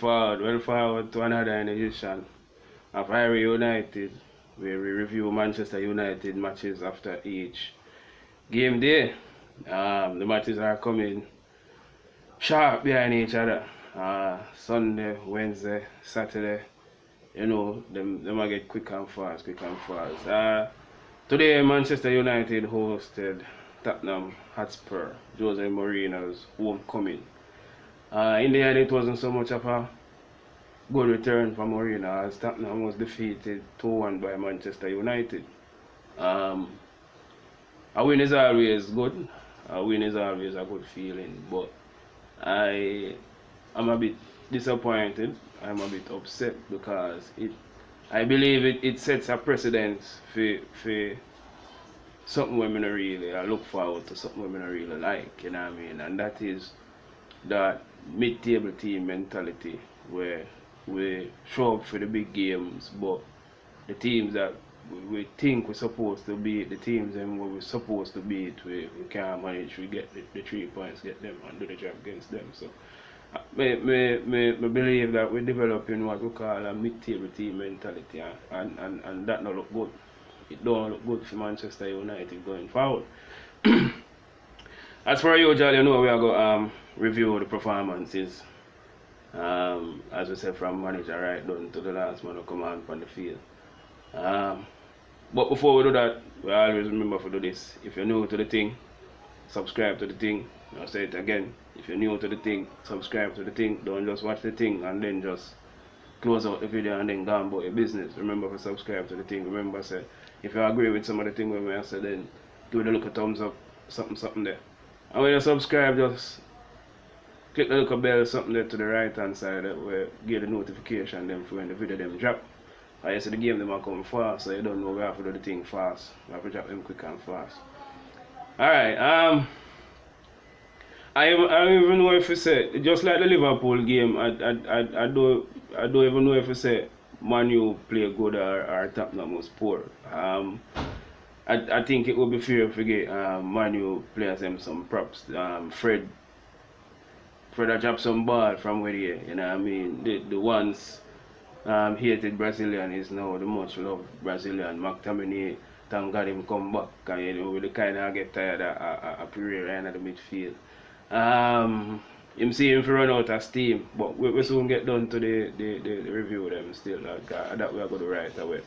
well forward to another edition of Irie United, where we review Manchester United matches after each game day. The matches are coming sharp behind each other. Sunday, Wednesday, Saturday, them might get quick and fast. Today, Manchester United hosted Tottenham Hotspur, Jose Mourinho's homecoming. In the end, it wasn't so much of a good return for Mourinho, as Tottenham was defeated 2-1 by Manchester United. A win is always good. A win is always a good feeling, but I'm a bit disappointed. I'm a bit upset because I believe it sets a precedence for something women really. I look forward to something women really like, you know what I mean? And that is that mid-table team mentality where we show up for the big games, but the teams that we think we're supposed to beat, the teams and what we're supposed to beat, we can't manage. We get the 3 points, get them and do the job against them. So I believe that we're developing what we call a mid-table team mentality, and that don't look good. It don't look good for Manchester United going forward. As for usual, we are going to review the performances, as we said, from manager right down to the last man who come on the field. But before we do that, we always remember to do this. If you're new to the thing, subscribe to the thing. I'll say it again. If you're new to the thing, subscribe to the thing. Don't just watch the thing and then just close out the video and then go on about your business. Remember to subscribe to the thing. Remember, say, if you agree with some of the thing when I say, then give it a look, a thumbs up, something there. And when you subscribe, just click the little bell, something there to the right hand side where get the notification then for when the video them drop. I see the game them are coming fast, so you don't know we have to do the thing fast. We have to drop them quick and fast. Alright, I don't even know if you say, just like the Liverpool game, I don't even know if you say Man U play good or Tottenham was poor. I think it would be fair if we get Man U players them some props. Fred I dropped some ball from where he, you know what I mean? The once hated Brazilian is now the much loved Brazilian. McTominay, thank God him come back, and we kind of get tired of Pereira in the midfield. Him see him for run out of steam, but we soon get done to the review of them still. That we are going to right away.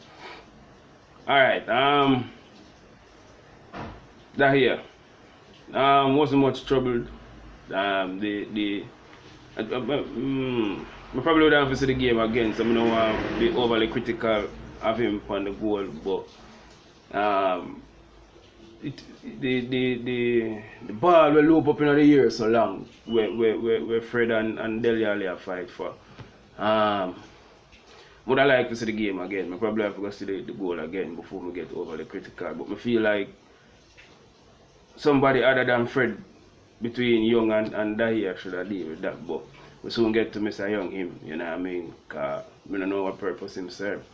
Alright, that here wasn't much troubled. We probably would have to see the game again, so I don't want to be overly critical of him on the goal, but the ball will loop up in the air so long where Fred and Dele Alli are fight for. Would I like to see the game again? I probably have to go see the goal again before we get overly critical, but I feel like somebody other than Fred between Young and Dahia should have deal with that, but we soon get to Mr. Young him, you know what I mean, because we don't know what purpose him serve.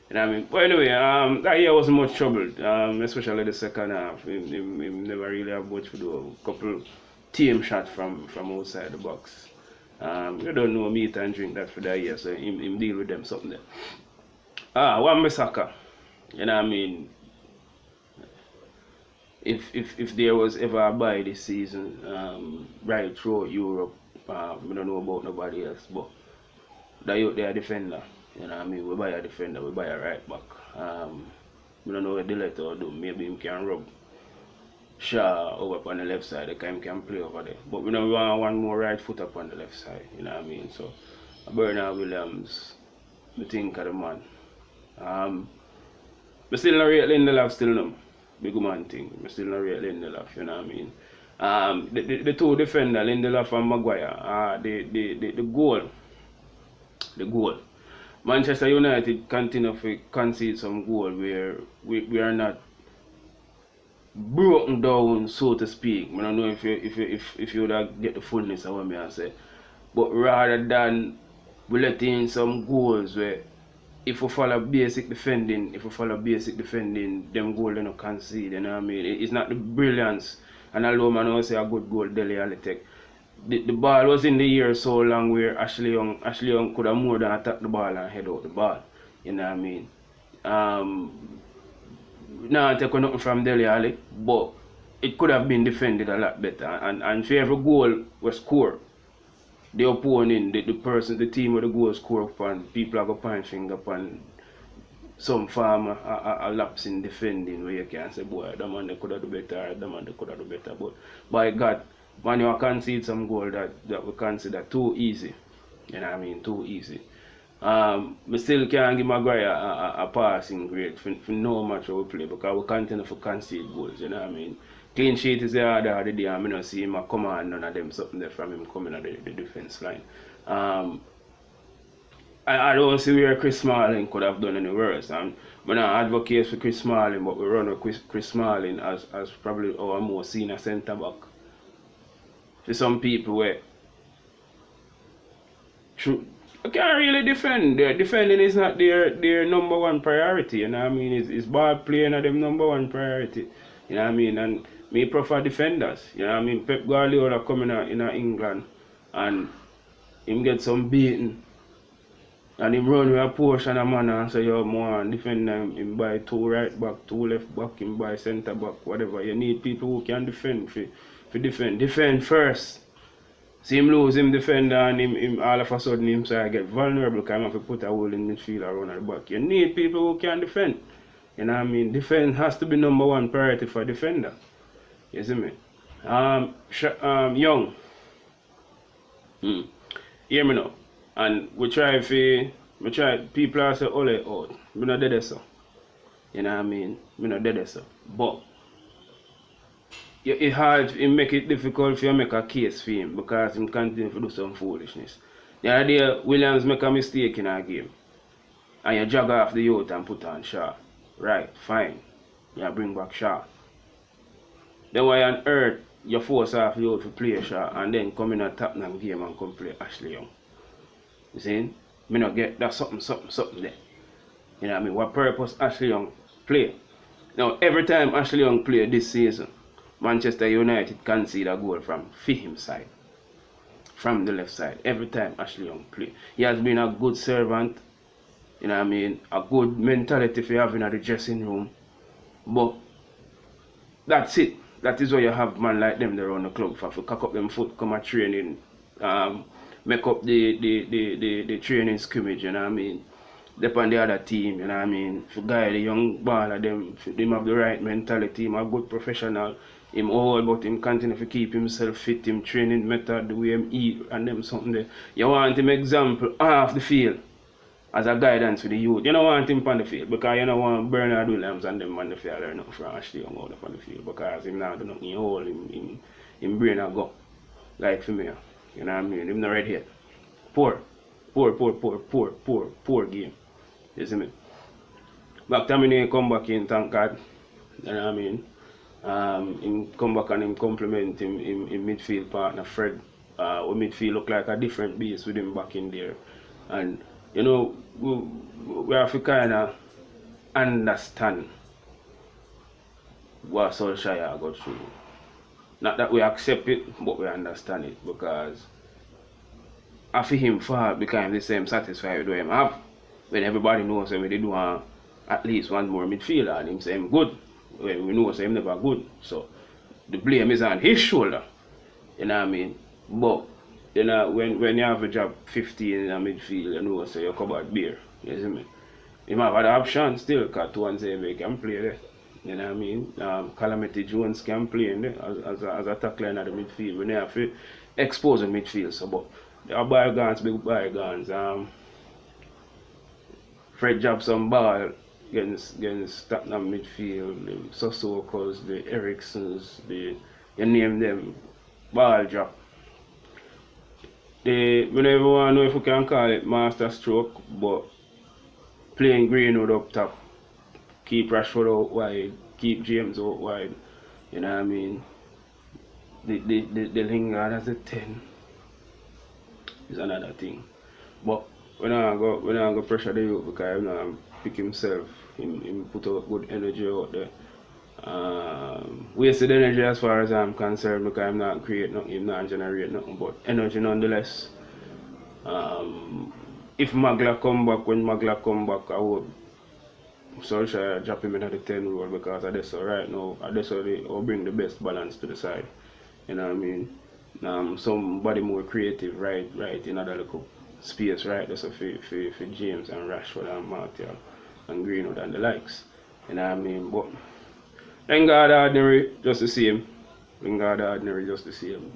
You know what I mean? But anyway, Dahia wasn't much troubled, especially the second half. He never really have much to do. A couple team shots from outside the box. You don't know meat and drink that for Dahia, so him deal with them something there. Wan-Bissaka, you know what I mean? If there was ever a buy this season, right through Europe, we don't know about nobody else, but they are a defender. You know what I mean? We buy a defender, we buy a right back. We don't know what Delete or do. Maybe him can rub Shaw over on the left side, the guy can play over there. But we know we want one more right foot up on the left side, you know what I mean? So Bernard Williams, I think of the man. We still not rate Lindelof still no. Big man thing. I still not rate Lindelof, you know what I mean? The two defenders, Lindelof and Maguire, the goal. Manchester United continue to concede some goal where we are not broken down, so to speak. I don't know if you would get the fullness of what I say, but rather than we let in some goals where if we follow basic defending, them goals they not concede, you know what I mean? It's not the brilliance, and although man I say a good goal Dele Alli take, the ball was in the air so long where Ashley Young could have more than attack the ball and head out the ball. You know what I mean? Not take nothing from Dele Alli, but it could have been defended a lot better. And for every goal was scored, the opponent, the person, the team with the goal score upon, people are going to point finger upon some form a lapse in defending where you can say, boy, that man they could have do better, that man they could have do better. But by God, man, you concede some goal that we consider too easy. You know what I mean? Too easy. We still can't give Maguire a passing grade for no match we play because we continue to concede goals, you know what I mean? Clean sheet is the other day and I don't see him come on none of them something there from him coming at the defense line. I don't see where Chris Smalling could have done any worse. And we're not advocates for Chris Smalling, but we run with Chris Smalling as probably our most senior centre back. For some people where I can't really defend. Defending is not their number one priority, you know what I mean? It's ball playing at them number one priority. You know what I mean? And me prefer defenders. You know what I mean? Pep Guardiola coming out in England and him get some beating. And him run with a portion of man and say, yo, more defend him by 2 right back, 2 left back, him by centre back, whatever. You need people who can defend for defend. Defend first. See him lose him defender and him all of a sudden him say I get vulnerable because I have to put a hole in midfield around at the back. You need people who can defend. You know what I mean? Defense has to be number one priority for a defender. You see me? Young. Hear me now. And we try people are say Ole out. We not dead so. You know what I mean? We not dead so. But it hard, it make it difficult for you to make a case for him because he continue to do some foolishness. The idea Williams make a mistake in a game and you jog off the youth and put on Shaw. Right, fine. You bring back Shaw. Then why on earth you force off the youth to play Shaw and then come in a Tottenham game and come play Ashley Young? You see? Me not get that something there. You know what I mean? What purpose Ashley Young play? Now every time Ashley Young play this season, Manchester United concede a goal from him side. From the left side. Every time Ashley Young play. He has been a good servant. You know what I mean? A good mentality for having at the dressing room. But that's it. That is why you have man like them there around the club for cock up them foot, come at training, make up the training scrimmage, you know what I mean? Depend on the other team, you know what I mean? For guide the young baller, them have the right mentality, him a good professional, him all but him continue to keep himself fit, him training method, the way him eat and them something there. You want him example off the field as a guidance for the youth. You don't want him on the field because you don't want Bernard Williams and them on the field or nothing from Ashley Young out on the field because him not do nothing in hole, him brain a go. Like for me, you know what I mean? Him not right here. Poor game. You see me? Back time he come back in, thank God. You know what I mean? Him come back and him compliment him midfield partner Fred. Midfield look like a different beast with him back in there. And you know, we have to kind of understand what Solskjaer got through. Not that we accept it, but we understand it because after him fall became the same satisfied with what him have. When everybody knows him, they do at least one more midfielder and him say him good. When we know say him never good. So the blame is on his shoulder. You know what I mean? But you know, when you have a job 15 in a midfield, you know, so you come out beer. You see me? You might have the option still, because Tuanzebe can play there. You know what I mean? Calamity Jones can play in there as a tackler in the midfield. When you have to expose the midfield. So, but there are bygones, big bygones. Fred dropped some ball against Tottenham midfield, the Sosokos, the Ericssons, you name them, ball drop. We never want to know if we can call it master stroke, but playing Greenwood up top, keep Rashford out wide, keep James out wide, you know what I mean? The Lingard as a 10 is another thing. But when I go pressure the youth because he pick himself, he put out good energy out there. Wasted energy as far as I'm concerned because I'm not create nothing, I'm not generate nothing but energy nonetheless. If Magla come back, when Magla come back, I would Solskjaer drop him in at the 10 role because I just so right now, I just so they will bring the best balance to the side. You know what I mean? Somebody more creative, right in other little space, right? That's for James and Rashford and Martial and Greenwood and the likes. You know what I mean? But Lingard ordinary just the same. Lingard ordinary just the same.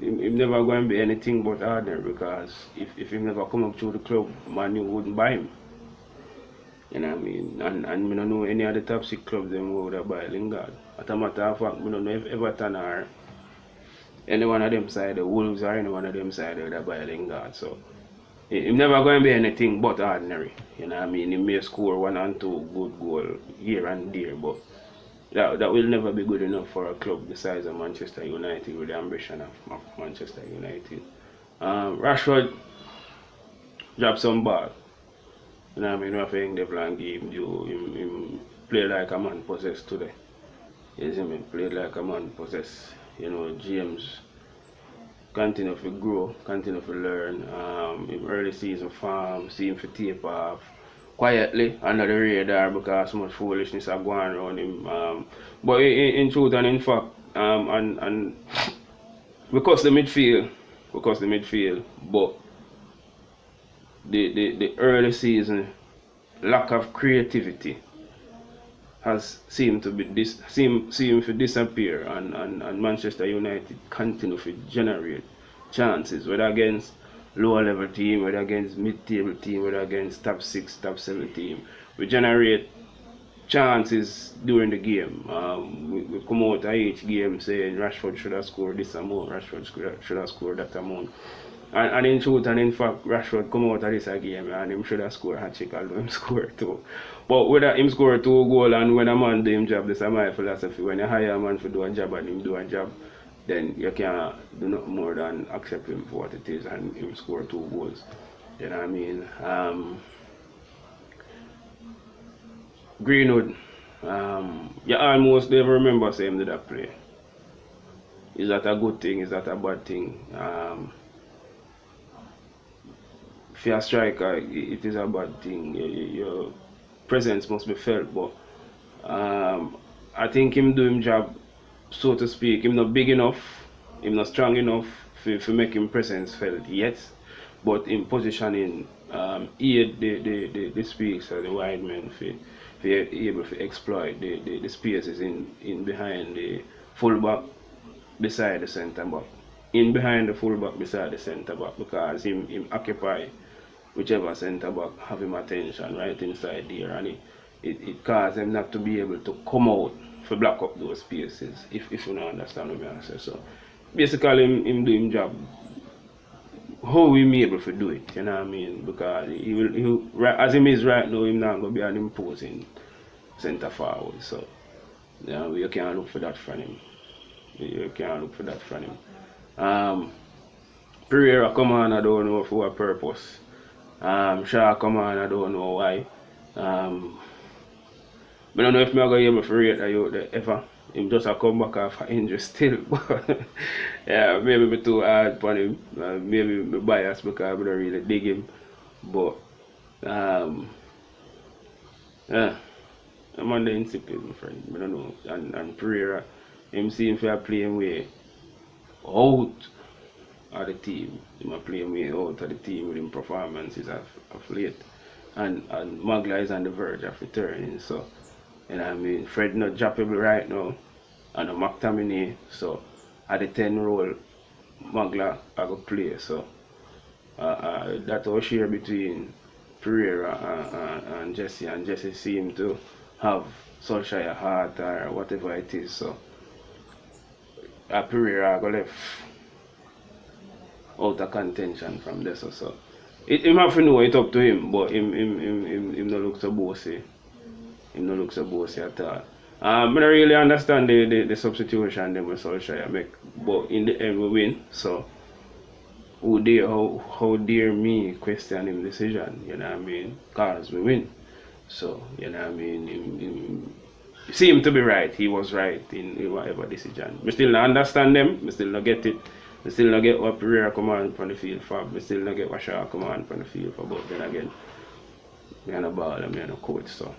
Him never going to be anything but ordinary because if he never come up through the club, Man U wouldn't buy him. You know what I mean? And I don't know any of the top 6 clubs them would have buy Lingard. As a matter of fact, I don't know if Everton or any one of them side, the Wolves or any one of them side would have buy Lingard. So he's never going to be anything but ordinary. You know what I mean? He may score 1 and 2 good goals here and there, but that will never be good enough for a club the size of Manchester United with the ambition of Manchester United. Rashford dropped some ball. You know what I mean? If you Devlin game, him play like a man possessed today. You see me? Play like a man possessed. You know, James continue to grow, continue to learn. In early season farm, see him for tape off quietly under the radar because so much foolishness are going around him. But in truth and in fact, and because the midfield, but the early season lack of creativity has seemed to be seem to disappear, and Manchester United continue to generate chances, whether against lower level team, whether against mid-table team, whether against top 6, top 7 team. We generate chances during the game. We come out of each game saying Rashford should have scored this amount, Rashford should have scored that amount. And in truth and in fact, Rashford come out of this game and him should have scored a hat-trick, although him score 2. But whether him score 2 goals and when a man do him job, this is my philosophy. When you hire a man to do a job and him do a job, then you can't do nothing more than accept him for what it is and him score 2 goals. You know what I mean? Greenwood, you almost never remember saying that play. Is that a good thing? Is that a bad thing? For a striker, it is a bad thing. Your presence must be felt, but I think him doing job, so to speak, him not big enough, him not strong enough for make him presence felt yet, but in positioning aid the space of the wide men for able to exploit the spaces in behind the fullback beside the centre back, in behind the fullback beside the centre back, because him occupy whichever centre back have him attention right inside there, and it causes him not to be able to come out to block up those spaces, if you don't understand what I say. So basically him doing job how we be able to do it, you know what I mean? Because he will as him is right now, him not gonna be an imposing centre forward. So yeah, you can't look for that from him. You can't look for that from him. Pereira come on, I don't know for what purpose. Shaw come on, I don't know why. I don't know if I'm going to be able to rate that out there ever. Him just a come back off injury still. Yeah, maybe I'm too hard on him. Maybe I'm biased because I don't really dig him. But yeah, I'm on the insipid, my friend. I don't know. And Pereira, him seeing for playing way out of the team. Him playing way out of the team with him performances of late. And Magla is on the verge of returning. So you know what I mean? Fred not droppable right now, and a McTominay, so at the 10 role, Magla I go play. So that will share between Pereira and Jesse seem to have Solskjaer heart or whatever it is. So Pereira go left out of contention from this. So him have to know it up to him, but him not look so bossy. Him not look so bossy at all. I don't really understand the substitution them with Solskjaer make, but in the end we win. So how dare me question him decision, you know what I mean? Cause we win. So, you know what I mean? He seemed to be right. He was right in whatever decision. We still not understand them. We still not get it. We still not get what Pereira command from the field for. We still not get what Shaw command from the field for. But then again, me and a ball and me and a coach. So,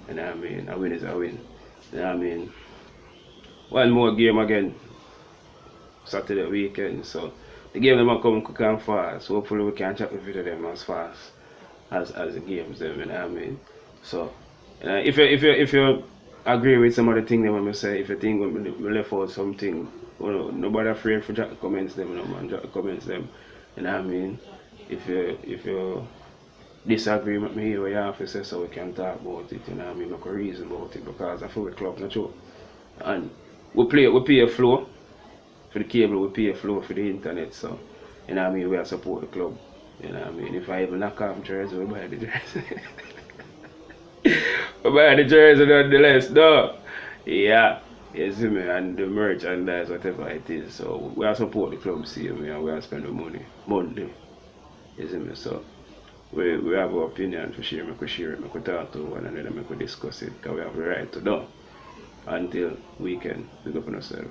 you know what I mean? A win is a win. You know what I mean? One more game again. Saturday weekend. So, the game them come quick and fast. Hopefully we can chat with them as fast as the games them, you know what I mean? So if you agree with some of the things when I say, if you think we left out something, nobody afraid for drop the comments them, man, drop the comments them, you know what I mean? If you disagree with me, what you have to say, so we can talk about it, you know what I mean? Make a reason about it, because I feel the club not true. And we pay a flow for the cable, we pay a flow for the internet, so you know what I mean, we support the club. You know what I mean? If I even knock off jersey, we buy the jersey. We buy the jersey nonetheless, no. Yeah. You see me, and the merchandise, whatever it is. So we are support the club, see me, and we are spend the money monthly. You see me? So we have our opinion for sure, we share it, we talk to one another, we discuss it, because we have the right to do until weekend. Big up on ourselves.